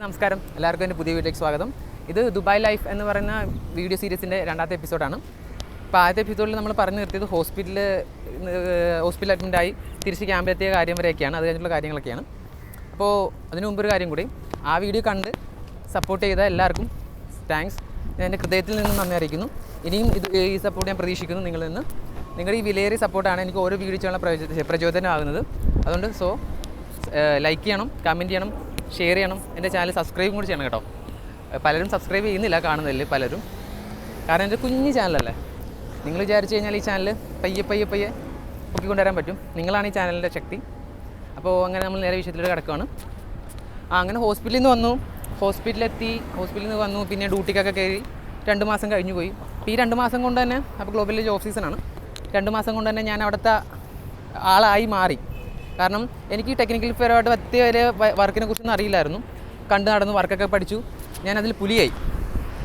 നമസ്കാരം, എല്ലാവർക്കും എൻ്റെ പുതിയ വീഡിയോയ്ക്ക് സ്വാഗതം. ഇത് ദുബായ് ലൈഫ് എന്ന് പറയുന്ന വീഡിയോ സീരീസിൻ്റെ രണ്ടാമത്തെ എപ്പിസോഡാണ്. അപ്പോൾ ആദ്യത്തെ എപ്പിസോഡിൽ നമ്മൾ പറഞ്ഞു നിർത്തിയത് ഹോസ്പിറ്റൽ അഡ്മിറ്റായി തിരിച്ച് ക്യാമ്പിലെത്തിയ കാര്യം വരെയൊക്കെയാണ്, അത് കഴിഞ്ഞിട്ടുള്ള കാര്യങ്ങളൊക്കെയാണ്. അപ്പോൾ അതിനു മുമ്പൊരു കാര്യം കൂടി, ആ വീഡിയോ കണ്ട് സപ്പോർട്ട് ചെയ്ത എല്ലാവർക്കും താങ്ക്സ്. ഞാൻ എൻ്റെ ഹൃദയത്തിൽ നിന്ന് നന്ദി അറിയിക്കുന്നു. ഇനിയും ഈ സപ്പോർട്ട് ഞാൻ പ്രതീക്ഷിക്കുന്നു നിങ്ങളിൽ നിന്ന്. നിങ്ങളുടെ ഈ വിലയേറിയ സപ്പോർട്ടാണ് എനിക്ക് ഓരോ വീഡിയോ ചെയ്യാനുള്ള പ്രചോദനമാകുന്നത്. അതുകൊണ്ട് ലൈക്ക് ചെയ്യണം, കമൻറ്റ് ചെയ്യണം, ഷെയർ ചെയ്യണം, എൻ്റെ ചാനൽ സബ്സ്ക്രൈബും കൂടി ചെയ്യണം കേട്ടോ. പലരും സബ്സ്ക്രൈബ് ചെയ്യുന്നില്ല, കാണുന്നില്ല പലരും. കാരണം എൻ്റെ കുഞ്ഞു ചാനലല്ലേ. നിങ്ങൾ വിചാരിച്ചു കഴിഞ്ഞാൽ ഈ ചാനൽ പയ്യെ പൊക്കിക്കൊണ്ടുവരാൻ പറ്റും. നിങ്ങളാണ് ഈ ചാനലിൻ്റെ ശക്തി. അപ്പോൾ അങ്ങനെ നമ്മൾ നേരെ വിഷയത്തിലൂടെ കിടക്കുകയാണ്. അങ്ങനെ ഹോസ്പിറ്റലിൽ നിന്ന് വന്നു. പിന്നെ ഡ്യൂട്ടിക്കൊക്കെ കയറി 2 മാസം കഴിഞ്ഞു പോയി. ഈ 2 മാസം കൊണ്ട് തന്നെ, അപ്പോൾ ഗ്ലോബൽ വില്ലേജ് ഓഫ് സീസണാണ്, 2 മാസം കൊണ്ട് തന്നെ ഞാൻ അവിടുത്തെ ആളായി മാറി. കാരണം എനിക്ക് ടെക്നിക്കൽ പരമായിട്ട് വരെ വർക്കിനെ കുറിച്ചൊന്നും അറിയില്ലായിരുന്നു. കണ്ടു നടന്ന് വർക്കൊക്കെ പഠിച്ചു. ഞാനതിൽ പുലിയായി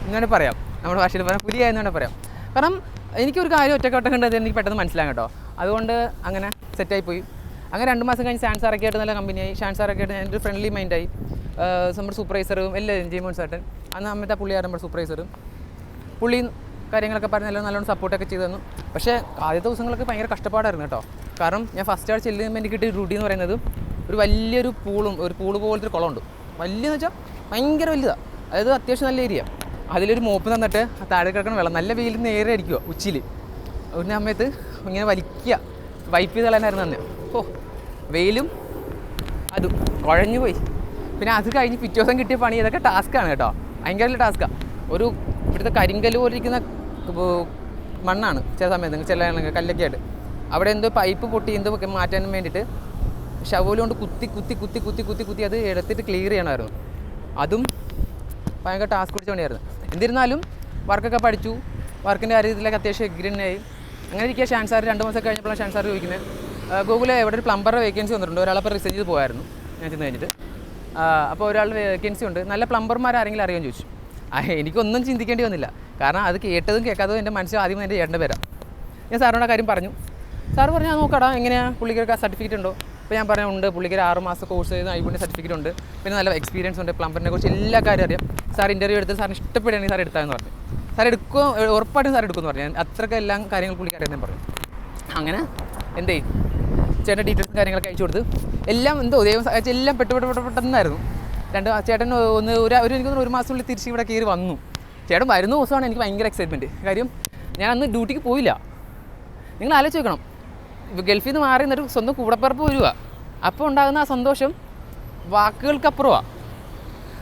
എന്നുവേണ്ടി പറയാം. നമ്മുടെ ഭാഷയിൽ പറയാം, പുലിയായി എന്നുവേണ്ടി പറയാം. കാരണം എനിക്കൊരു കാര്യം ഒറ്റക്കൊട്ടം കണ്ടത് എനിക്ക് പെട്ടെന്ന് മനസ്സിലാകും കേട്ടോ. അതുകൊണ്ട് അങ്ങനെ സെറ്റായിപ്പോയി. അങ്ങനെ 2 മാസം കഴിഞ്ഞ് ഷാൻസാറൊക്കെ ആയിട്ട് നല്ല കമ്പനിയായി. ഷാൻസാറൊക്കെ ആയിട്ട് ഞാനൊരു ഫ്രണ്ട്ലി മൈൻഡായി. നമ്മുടെ സൂപ്പർവൈസറും എല്ലാം ജെയ്മോൻ ചേട്ടൻ, അന്ന് അമ്മത്തെ പുള്ളിയായിരുന്നു നമ്മുടെ സൂപ്പർവൈസറും. പുള്ളി കാര്യങ്ങളൊക്കെ പറഞ്ഞ് നല്ലോണം സപ്പോർട്ടൊക്കെ ചെയ്തു തന്നു. പക്ഷേ ആദ്യത്തെ ദിവസങ്ങളൊക്കെ ഭയങ്കര കഷ്ടപ്പാടായിരുന്നു കേട്ടോ. കാരണം ഞാൻ ഫസ്റ്റ് ആയിട്ട് ചെല്ലുമ്പോൾ എനിക്ക് കിട്ടിയ ഡ്യൂട്ടി എന്ന് പറയുന്നത് ഒരു വലിയൊരു പൂള് പോലത്തെ ഒരു കുളമുണ്ട്. വലിയെന്ന് വെച്ചാൽ ഭയങ്കര വലുതാണ്. അതായത് അത്യാവശ്യം നല്ല ഏരിയ. അതിലൊരു മോപ്പ് തന്നിട്ട് താഴെ കിടക്കുന്ന വെള്ളം നല്ല വെയിൽ നേരെ അടിക്കുക ഉച്ചയിൽ. ഒരു സമയത്ത് ഇങ്ങനെ വലിക്കുക, വൈപ്പ് ചെയ്ത് കളയാനായിരുന്നു തന്നെ. വെയിലും അതും കുഴഞ്ഞു പോയി. പിന്നെ അത് കഴിഞ്ഞ് പിറ്റേ ദിവസം കിട്ടിയ പണി ഇതൊക്കെ ടാസ്ക്കാണ് കേട്ടോ, ഭയങ്കര ടാസ്ക്കാണ്. ഇവിടുത്തെ കരിങ്കല്ല് പോലെ ഇരിക്കുന്ന മണ്ണാണ് ചില സമയത്ത്, ചില കല്ലൊക്കെ ആയിട്ട്. അവിടെ എന്തോ പൈപ്പ് പൊട്ടി എന്തോ മാറ്റാൻ വേണ്ടിയിട്ട് ഷവോല് കൊണ്ട് കുത്തി അത് എടുത്തിട്ട് ക്ലിയർ ചെയ്യണമായിരുന്നു. അതും ഭയങ്കര ടാസ്ക് പിടിച്ച പണിയായിരുന്നു. എന്നിരുന്നാലും വർക്കൊക്കെ പഠിച്ചു. വർക്കിൻ്റെ കാര്യത്തിലൊക്കെ അത്യാവശ്യം എഗ്രിനായി. അങ്ങനെ ഇരിക്കുക. ഷാൻസാർ 2 മാസം കഴിഞ്ഞപ്പോഴാണ് ഷാൻസാർ ചോദിക്കുന്നത്, ഗൂഗിളിൽ എവിടെ ഒരു പ്ലംബറുടെ വേക്കൻസി വന്നിട്ടുണ്ട്, ഒരാളപ്പോൾ റിസർച്ച് ചെയ്ത് പോയായിരുന്നു ഞാൻ ചെന്ന് കഴിഞ്ഞിട്ട്. അപ്പോൾ ഒരാളുടെ വേക്കൻസി ഉണ്ട്, നല്ല പ്ലംബർമാർ ആരെങ്കിലും അറിയാമെന്ന് ചോദിച്ചു. എനിക്കൊന്നും ചിന്തിക്കേണ്ടി വന്നില്ല. കാരണം അത് കേട്ടതും കേൾക്കാത്തതും എൻ്റെ മനസ്സിൽ ആദ്യം എൻ്റെ ചേട്ടൻ്റെ പേരാണ്. ഞാൻ സാറിനോട് കാര്യം പറഞ്ഞു. സാറ് പറഞ്ഞാൽ നോക്കടാ, എങ്ങനെയാണ് പുള്ളിക്കൊക്കെ സർട്ടിഫിക്കറ്റ് ഉണ്ടോ? അപ്പോൾ ഞാൻ പറഞ്ഞു ഉണ്ട്, പുള്ളിക്കൊരു 6 മാസം കോഴ്സ് ചെയ്ത് ഐബിൻ്റെ സർട്ടിഫിക്കറ്റ് ഉണ്ട്, പിന്നെ നല്ല എക്സ്പീരിയൻസ് ഉണ്ട്, പ്ലംബറിനെ കുറിച്ച് എല്ലാ കാര്യം അറിയാം. സാർ ഇൻ്റർവ്യൂ എടുത്ത് സാറിന് ഇഷ്ടപ്പെടുകയാണെങ്കിൽ സാർ എടുത്താമെന്ന് പറഞ്ഞു. സാർ ഉറപ്പായിട്ടും സാർ എടുക്കുമെന്ന് പറഞ്ഞു. ഞാൻ അത്രയ്ക്ക് എല്ലാ കാര്യങ്ങൾ പുള്ളിക്ക് അറിയാൻ പറഞ്ഞു. അങ്ങനെ എന്തേ ചേട്ടൻ്റെ ഡീറ്റെയിൽസും കാര്യങ്ങളൊക്കെ അയച്ചു കൊടുത്ത് എല്ലാം ദൈവം സഹായിച്ച് എല്ലാം പെട്ടെന്നായിരുന്നു. ചേട്ടൻ എനിക്ക് 1 മാസത്തിനുള്ളിൽ തിരിച്ച് ഇവിടെ കയറി വന്നു. ചേട്ടൻ വരുന്ന ദിവസമാണ് എനിക്ക് ഭയങ്കര എക്സൈറ്റ്മെൻറ്റ്. കാര്യം ഞാൻ അന്ന് ഡ്യൂട്ടിക്ക് പോയില്ല. നിങ്ങൾ ആലോചിച്ച് നോക്കണം, ഗൾഫിൽ നിന്ന് മാറി എന്നിട്ട് സ്വന്തം കൂടപ്പിറപ്പ് വരിക. അപ്പോൾ ഉണ്ടാകുന്ന ആ സന്തോഷം വാക്കുകൾക്കപ്പുറമാണ്.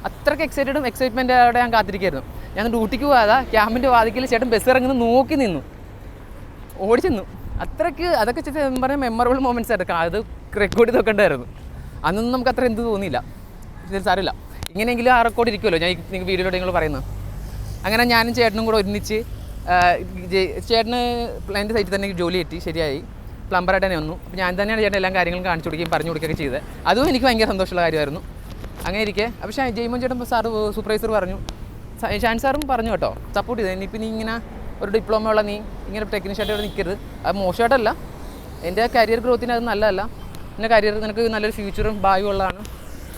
അത്രയ്ക്ക് എക്സൈറ്റ്മെൻറ്റോടെ ഞാൻ കാത്തിരിക്കുകയായിരുന്നു. ഞാൻ ഡ്യൂട്ടിക്ക് പോകാതെ ക്യാമ്പിൻ്റെ വാതിക്കൽ ചേട്ടൻ ബസ് ഇറങ്ങുന്നത് നോക്കി നിന്നു, ഓടിച്ചെന്നു. അതൊക്കെ പറഞ്ഞാൽ മെമ്മറബിൾ മൊമെൻറ്റ്സ് ആയിരുന്നു. അത് റെക്കോർഡ് ചെയ്ത് വെക്കേണ്ടായിരുന്നു. അന്നൊന്നും നമുക്ക് അത്ര എന്ത് തോന്നിയില്ല. സാരമില്ല, ഇങ്ങനെയെങ്കിലും ആ റെക്കോർഡ് ഇരിക്കുമല്ലോ, ഞാൻ നിങ്ങൾക്ക് വീഡിയോയിലൂടെ നിങ്ങൾ പറയുന്നത്. അങ്ങനെ ഞാനും ചേട്ടനും കൂടെ ഒരുമിച്ച് ചേട്ടന് എൻ്റെ സൈറ്റിൽ തന്നെ ജോലി കിട്ടി, ശരിയായി, പ്ലംബറായിട്ട് തന്നെ വന്നു. അപ്പോൾ ഞാൻ തന്നെയാണ് ചേട്ടൻ എല്ലാ കാര്യങ്ങളും കാണിച്ചു കൊടുക്കുകയും പറഞ്ഞു കൊടുക്കുകയൊക്കെ ചെയ്തത്. അതും എനിക്ക് ഭയങ്കര സന്തോഷമുള്ള കാര്യമായിരുന്നു. അങ്ങനെ ഇരിക്കെ അപ്പോൾ ജെയ്മോൻ ചേട്ടൻ സാറ് സൂപ്പർവൈസർ പറഞ്ഞു, ഷാൻ സാറും പറഞ്ഞു കേട്ടോ, സപ്പോർട്ട് ചെയ്തത്. ഇനിയിപ്പോൾ നീ ഇങ്ങനെ ഒരു ഡിപ്ലോമ ഉള്ള നീ ഇങ്ങനെ ടെക്നീഷ്യനായിട്ട് ഇവിടെ നിൽക്കരുത്. അത് മോശമായിട്ടല്ല, എൻ്റെ കരിയർ ഗ്രോത്തിന് അത് നല്ലതല്ല. എൻ്റെ കരിയർ നിനക്ക് നല്ലൊരു ഫ്യൂച്ചറും ഭാവിയും ഉള്ളതാണ്.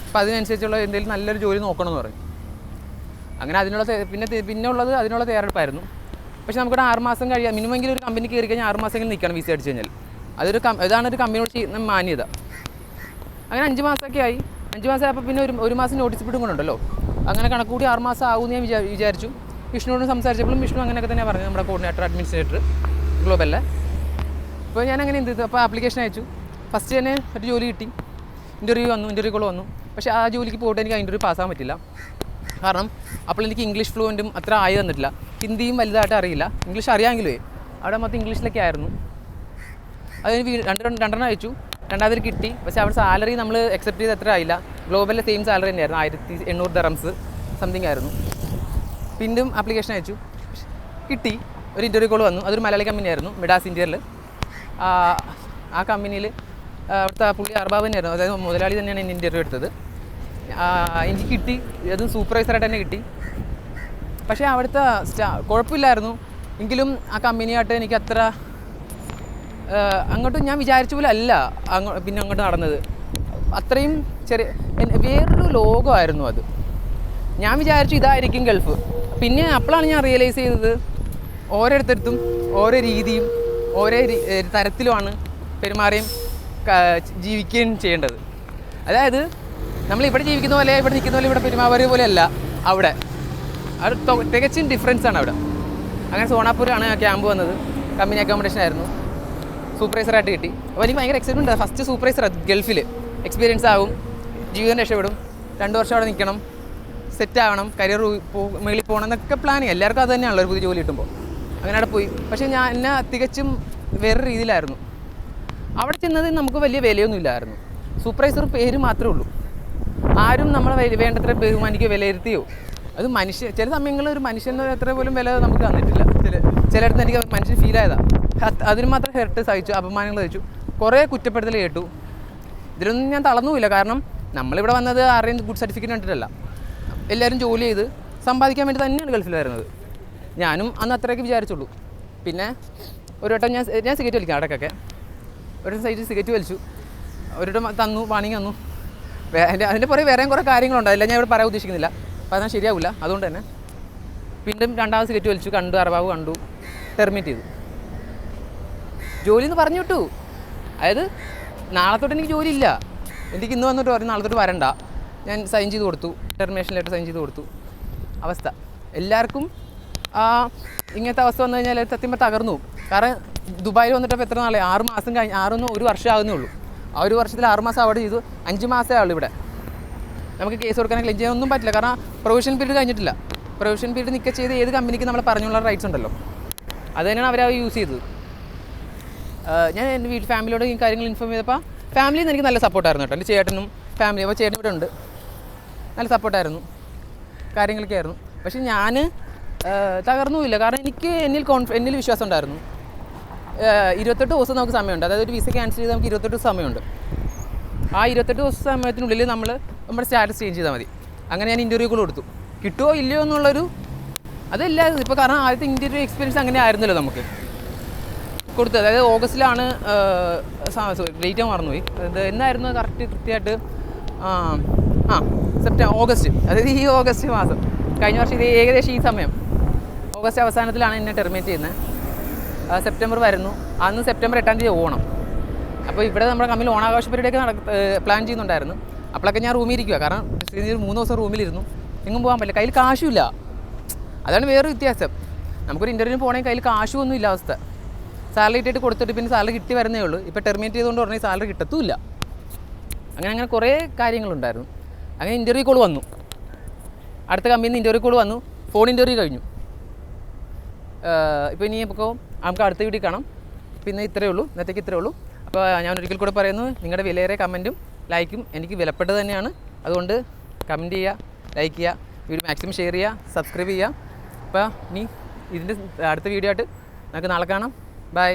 അപ്പോൾ അതിനനുസരിച്ചുള്ള എന്തെങ്കിലും നല്ലൊരു ജോലി നോക്കണമെന്ന് പറയും. അങ്ങനെ പിന്നെ ഉള്ളത് അതിനുള്ള തയ്യാറെടുപ്പായിരുന്നു. പക്ഷേ നമുക്കിവിടെ 6 മാസം കഴിയാം, മിനിമെങ്കിലും ഒരു കമ്പനി കയറി കഴിഞ്ഞാൽ 6 മാസമെങ്കിലും നിൽക്കണം വിസ അടിച്ചു കഴിഞ്ഞാൽ. ഇതാണ് ഒരു കമ്പനിയോട് ചെയ്യുന്ന മാന്യത. അങ്ങനെ 5 മാസമൊക്കെ ആയി. 5 മാസം ആയപ്പോൾ പിന്നെ ഒരു മാസം നോട്ടീസ് പീരീഡ് കൊണ്ടുണ്ടല്ലോ. അങ്ങനെ കണക്കൂടി 6 മാസം ആകുമെന്ന് ഞാൻ വിചാരിച്ചു. വിഷ്ണുവോട് സംസാരിച്ചപ്പോഴും വിഷ്ണു അങ്ങനെയൊക്കെ തന്നെ പറഞ്ഞു, നമ്മുടെ കോർഡിനേറ്റർ അഡ്മിനിസ്ട്രേറ്റർ ഗ്ലോബലിലെ. അപ്പോൾ ഞാൻ അങ്ങനെ എന്ത് ചെയ്തു, അപ്പോൾ ആപ്ലിക്കേഷൻ അയച്ചു. ഫസ്റ്റ് തന്നെ ഒരു ജോലി കിട്ടി. ഇൻ്റർവ്യൂ കോൾ വന്നു. പക്ഷേ ആ ജോലിക്ക് പോയിട്ട് എനിക്ക് ഇൻ്റർവ്യൂ പാസ്സാകാൻ പറ്റില്ല. കാരണം അപ്പോൾ എനിക്ക് ഇംഗ്ലീഷ് ഫ്ലുവൻറ്റും അത്ര ആയി തന്നിട്ടില്ല. ഹിന്ദിയും വലുതായിട്ട് അറിയില്ല. ഇംഗ്ലീഷ് അറിയാമെങ്കിലേ അവിടെ മൊത്തം ഇംഗ്ലീഷിലൊക്കെ ആയിരുന്നു. അതിന് രണ്ടെണ്ണം അയച്ചു. രണ്ടാമതിൽ കിട്ടി. പക്ഷേ അവിടെ സാലറി നമ്മൾ അക്സെപ്റ്റ് ചെയ്ത് എത്ര ആയില്ല. ഗ്ലോബലിലെ സെയിം സാലറി തന്നെയായിരുന്നു, 1800 ദിർഹംസ് സംതിങ് ആയിരുന്നു. പിന്നും ആപ്ലിക്കേഷൻ അയച്ചു, കിട്ടി. ഒരു ഇൻ്റർവ്യൂ കോൾ വന്നു. അതൊരു മലയാളി കമ്പനിയായിരുന്നു, മിഡാസ് ഇന്ത്യയിൽ. ആ കമ്പനിയിൽ അവിടുത്തെ പുള്ളി അർബാബ് തന്നെയായിരുന്നു, അതായത് മുതലാളി തന്നെയാണ് എന്നെ ഇൻ്റർവ്യൂ എടുത്തത്. എനിക്ക് കിട്ടി, അതും സൂപ്പർവൈസറായിട്ട് തന്നെ കിട്ടി. പക്ഷേ അവിടുത്തെ കുഴപ്പമില്ലായിരുന്നു. എങ്കിലും ആ കമ്പനിയായിട്ട് എനിക്ക് അത്ര അങ്ങോട്ട് ഞാൻ വിചാരിച്ച പോലെ അല്ല പിന്നെ അങ്ങോട്ട് നടന്നത്. അത്രയും വേറൊരു ലോകമായിരുന്നു അത്. ഞാൻ വിചാരിച്ചു ഇതായിരിക്കും ഗൾഫ്. പിന്നെ അപ്പോഴാണ് ഞാൻ റിയലൈസ് ചെയ്തത് ഓരോരുത്തർക്കും ഓരോ രീതിയും ഓരോ തരത്തിലുമാണ് പെരുമാറിയും ജീവിക്കുകയും ചെയ്യേണ്ടത്. അതായത് നമ്മളിവിടെ ജീവിക്കുന്ന പോലെ ഇവിടെ നിൽക്കുന്ന പോലെ ഇവിടെ പെരുമാറിയ പോലെയല്ല അവിടെ. അത് തികച്ചും ഡിഫറൻസാണ് അവിടെ. അങ്ങനെ സോണാപ്പൂരാണ് ആ ക്യാമ്പ് വന്നത്. കമ്പനി അക്കോമഡേഷൻ ആയിരുന്നു. സൂപ്പർവൈസറായിട്ട് കിട്ടി. അപ്പോൾ എനിക്ക് ഭയങ്കര എക്സൈറ്റ്മെൻ്റ് ഉണ്ട്. ഫസ്റ്റ് സൂപ്പർവൈസറാണ് ഗൾഫിൽ. എക്സ്പീരിയൻസ് ആവും, ജീവിതം രക്ഷപ്പെടും, 2 വർഷം അവിടെ നിൽക്കണം, സെറ്റ് ആവണം, കരിയർ മേളിൽ പോകണം എന്നൊക്കെ പ്ലാനിങ്. എല്ലാവർക്കും അത് തന്നെയാണല്ലോ ഒരു പുതിയ ജോലി കിട്ടുമ്പോൾ. അങ്ങനെ അവിടെ പോയി. പക്ഷേ ഞാൻ എന്നെ തികച്ചും വേറെ രീതിയിലായിരുന്നു. അവിടെ ചെന്നത് നമുക്ക് വലിയ വിലയൊന്നും ഇല്ലായിരുന്നു. സൂപ്പർവൈസർ പേര് മാത്രമേ ഉള്ളൂ. ആരും നമ്മളെ വേണ്ടത്ര ബഹുമാനിക്കുകയോ വിലയിരുത്തിയോ. അത് ചില സമയങ്ങളിൽ ഒരു മനുഷ്യൻ്റെ അത്ര പോലും വില നമുക്ക് തന്നിട്ടില്ല. ചിലയിടത്ത് എനിക്ക് മനുഷ്യൻ ഫീൽ ആയതാണ്. അതിന് മാത്രം ഹെർട്ട് സഹിച്ചു, അപമാനങ്ങൾ സഹിച്ചു, കുറേ കുറ്റപ്പെടുത്തൽ കേട്ടു. ഇതിലൊന്നും ഞാൻ തളർന്നുമില്ല. കാരണം നമ്മളിവിടെ വന്നത് ആരുടെയും ഗുഡ് സർട്ടിഫിക്കറ്റ് കണ്ടിട്ടല്ല. എല്ലാവരും ജോലി ചെയ്ത് സമ്പാദിക്കാൻ വേണ്ടി തന്നെയാണ് ഗൾഫിൽ വരുന്നത്. ഞാനും അന്ന് അത്രയൊക്കെ വിചാരിച്ചുള്ളൂ. പിന്നെ ഒരു വട്ടം ഞാൻ സിഗരറ്റ് വലിക്കാം അടക്കൊക്കെ. ഒരു സൈഡിൽ സിഗരറ്റ് വലിച്ചു. ഒരിടം തന്നു, വാണിങ് തന്നു. അതിൻ്റെ പുറകെ വേറെയും കുറേ കാര്യങ്ങളുണ്ട്. അതെല്ലാം ഞാൻ ഇവിടെ പറയാൻ ഉദ്ദേശിക്കുന്നില്ല. അപ്പോൾ അതാണ് ശരിയാവില്ല. അതുകൊണ്ട് തന്നെ വീണ്ടും 2ാമത് സിഗരറ്റ് വലിച്ചു. കണ്ടു, അറബാവ് കണ്ടു, ടെർമിനേറ്റ് ചെയ്തു. ജോലി എന്ന് പറഞ്ഞു വിട്ടു. അതായത് നാളെ തൊട്ട് എനിക്ക് ജോലി ഇല്ല. എനിക്ക് ഇന്ന് വന്നിട്ട് പറഞ്ഞു നാളെ തൊട്ട് വരണ്ട. ഞാൻ സൈൻ ചെയ്ത് കൊടുത്തു, ടെർമിനേഷൻ ലെറ്റർ സൈൻ ചെയ്ത് കൊടുത്തു. അവസ്ഥ എല്ലാവർക്കും ഇങ്ങനത്തെ അവസ്ഥ വന്നു കഴിഞ്ഞാൽ സത്യം തകർന്നു. കാരണം ദുബായിൽ വന്നിട്ടപ്പോൾ എത്ര നാളെ 6 മാസം കഴിഞ്ഞ് 1 വർഷം ആകുന്നേ ഉള്ളൂ. ആ 1 വർഷത്തിൽ 6 മാസം അവിടെ ചെയ്തു. 5 മാസമേ ആവുള്ളൂ ഇവിടെ. നമുക്ക് കേസ് കൊടുക്കാനോ ക്ലെയിം ചെയ്യാനൊന്നും പറ്റില്ല. കാരണം പ്രൊവിഷൻ പീരീഡ് കഴിഞ്ഞിട്ടില്ല. പ്രൊവിഷൻ പീരീഡ് നിൽക്കുക ചെയ്ത് ഏത് കമ്പനിക്ക് നമ്മൾ പറഞ്ഞുള്ള റൈറ്റ്സ് ഉണ്ടല്ലോ, അത് തന്നെയാണ് അവർ യൂസ് ചെയ്തത്. ഞാൻ എൻ്റെ ഫാമിലിയോട് ഈ കാര്യങ്ങൾ ഇൻഫോം ചെയ്തപ്പോൾ ഫാമിലിയിൽ നിന്ന് എനിക്ക് നല്ല സപ്പോർട്ടായിരുന്നു കേട്ടോ. എൻ്റെ ചേട്ടനും ഫാമിലി, അപ്പോൾ ചേട്ടൻ ഇവിടെ ഉണ്ട്, നല്ല സപ്പോർട്ടായിരുന്നു, കാര്യങ്ങളൊക്കെ ആയിരുന്നു. പക്ഷേ ഞാൻ തകർന്നുമില്ല. കാരണം എനിക്ക് എന്നിൽ വിശ്വാസം ഉണ്ടായിരുന്നു. 28 ദിവസം നമുക്ക് സമയമുണ്ട്. അതായത് ഒരു വിസ ക്യാൻസൽ ചെയ്ത് നമുക്ക് 28 ദിവസം സമയമുണ്ട്. ആ 28 ദിവസം സമയത്തിനുള്ളിൽ നമ്മുടെ സ്റ്റാറ്റസ് ചേഞ്ച് ചെയ്താൽ മതി. അങ്ങനെ ഞാൻ ഇൻ്റർവ്യൂകൾ കൊടുത്തു. കിട്ടുമോ ഇല്ലയോ എന്നുള്ളൊരു അതല്ല ഇപ്പോൾ. കാരണം ആദ്യത്തെ ഇൻ്റർവ്യൂ എക്സ്പീരിയൻസ് അങ്ങനെ ആയിരുന്നല്ലോ നമുക്ക് കൊടുത്തത്. അതായത് ഓഗസ്റ്റിലാണ്, ഡേറ്റ് ഞാൻ മറന്നുപോയി. അത് എന്നായിരുന്നു കൃത്യമായിട്ട്? ഓഗസ്റ്റ്. അതായത് ഈ ഓഗസ്റ്റ് മാസം കഴിഞ്ഞ വർഷം ഇത് ഏകദേശം ഈ സമയം ഓഗസ്റ്റ് അവസാനത്തിലാണ് എന്നെ ടെർമിനേറ്റ് ചെയ്യുന്നത്. സെപ്റ്റംബർ വരുന്നു. അന്ന് സെപ്റ്റംബർ 8-ാം തീയതി ഓണം. അപ്പോൾ ഇവിടെ നമ്മുടെ കമ്പനി ഓണാഘോഷ പരിപാടിയൊക്കെ പ്ലാൻ ചെയ്യുന്നുണ്ടായിരുന്നു. അപ്പോഴൊക്കെ ഞാൻ റൂമിൽ ഇരിക്കുക. കാരണം 3 ദിവസം റൂമിലിരുന്നു, എങ്ങും പോകാൻ പറ്റില്ല. കയ്യിൽ കാശുമില്ല. അതാണ് വേറൊരു വ്യത്യാസം. നമുക്കൊരു ഇൻ്റർവ്യൂവിന് പോകണമെങ്കിൽ കയ്യിൽ കാശുമൊന്നും ഇല്ല അവസ്ഥ. സാലറി ഇട്ടിട്ട് കൊടുത്തിട്ട് പിന്നെ സാലറി കിട്ടി വരുന്നേ ഉള്ളൂ. ഇപ്പോൾ ടെർമിനേറ്റ് ചെയ്തുകൊണ്ട് പറഞ്ഞാൽ സാലറി കിട്ടത്തുമില്ല. അങ്ങനെ കുറേ കാര്യങ്ങളുണ്ടായിരുന്നു. അങ്ങനെ ഇൻ്റർവ്യൂ കോൾ വന്നു. അടുത്ത കമ്പനിയിൽ നിന്ന് ഇൻ്റർവ്യൂ കോൾ വന്നു. ഫോൺ ഇൻ്റർവ്യൂ കഴിഞ്ഞു. ഇപ്പോൾ നമുക്ക് അടുത്ത വീഡിയോ കാണാം. പിന്നെ ഇത്രയേ ഉള്ളൂ, ഇന്നത്തേക്ക് ഇത്രയേ ഉള്ളൂ. അപ്പോൾ ഞാൻ ഒരിക്കൽ കൂടെ പറയുന്നു, നിങ്ങളുടെ വിലയേറിയ കമൻറ്റും ലൈക്കും എനിക്ക് വിലപ്പെട്ടത് തന്നെയാണ്. അതുകൊണ്ട് കമൻറ്റ് ചെയ്യുക, ലൈക്ക് ചെയ്യുക, വീഡിയോ മാക്സിമം ഷെയർ ചെയ്യുക, സബ്സ്ക്രൈബ് ചെയ്യുക. അപ്പോൾ ഇനി ഇതിൻ്റെ അടുത്ത വീഡിയോ ആയിട്ട് നമുക്ക് നാളെ കാണാം. ബൈ.